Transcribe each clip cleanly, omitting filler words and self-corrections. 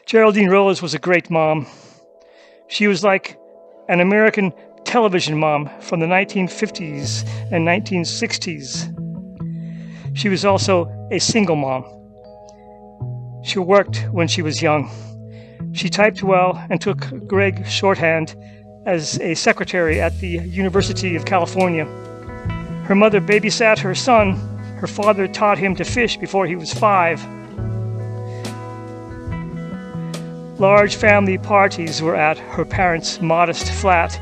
Geraldine Rose was a great mom. She was like an American television mom from the 1950s and 1960s. She was also a single mom. She worked when she was young. She typed well and took Gregg Shorthand as a secretary at the University of California. Her mother babysat her son. Her father taught him to fish before he was 5. Large family parties were at her parents' modest flat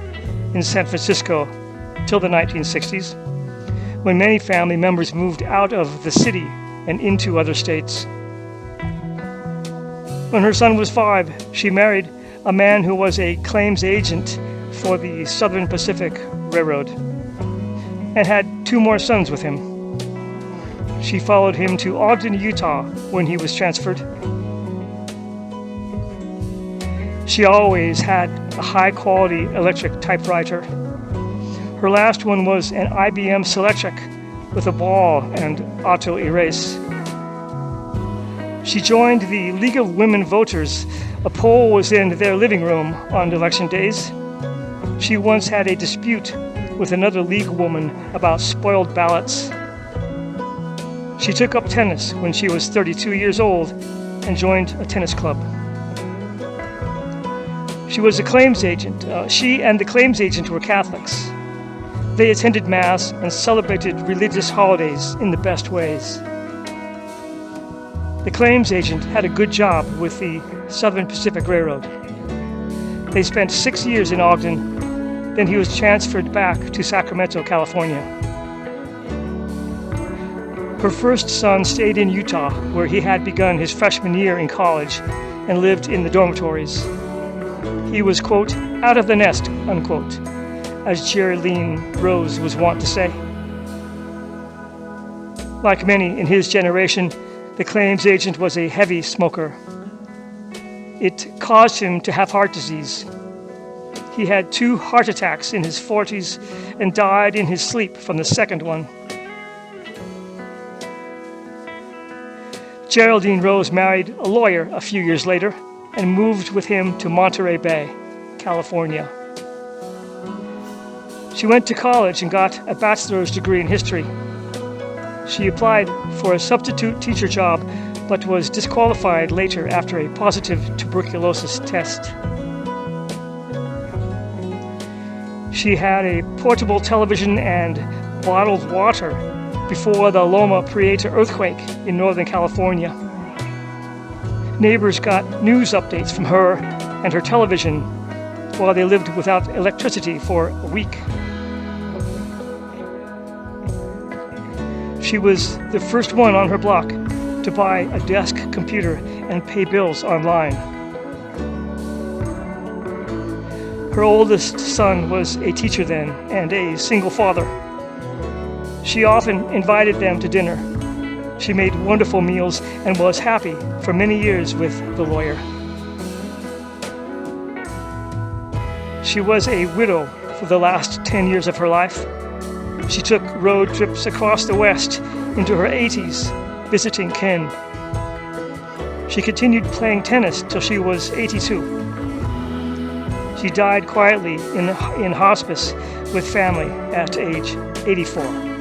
in San Francisco till the 1960s, when many family members moved out of the city and into other states. When her son was 5, she married a man who was a claims agent for the Southern Pacific Railroad and had 2 more sons with him. She followed him to Ogden, Utah when he was transferred. She always had a high-quality electric typewriter. Her last one was an IBM Selectric with a ball and auto erase. She joined the League of Women Voters. A poll was in their living room on election days. She once had a dispute with another League woman about spoiled ballots. She took up tennis when she was 32 years old and joined a tennis club. She was a claims agent. She and the claims agent were Catholics. They attended Mass and celebrated religious holidays in the best ways. The claims agent had a good job with the Southern Pacific Railroad. They spent 6 years in Ogden, then he was transferred back to Sacramento, California. Her first son stayed in Utah, where he had begun his freshman year in college and lived in the dormitories. He was, quote, out of the nest, unquote, as Geraldine Rose was wont to say. Like many in his generation, the claims agent was a heavy smoker. It caused him to have heart disease. He had 2 heart attacks in his 40s and died in his sleep from the second one. Geraldine Rose married a lawyer a few years later and moved with him to Monterey Bay, California. She went to college and got a bachelor's degree in history. She applied for a substitute teacher job, but was disqualified later after a positive tuberculosis test. She had a portable television and bottled water before the Loma Prieta earthquake in Northern California. Neighbors got news updates from her and her television while they lived without electricity for a week. She was the first one on her block to buy a desk computer and pay bills online. Her oldest son was a teacher then and a single father. She often invited them to dinner. She made wonderful meals and was happy for many years with the lawyer. She was a widow for the last 10 years of her life. She took road trips across the West into her 80s, visiting kin. She continued playing tennis till she was 82. She died quietly in hospice with family at age 84.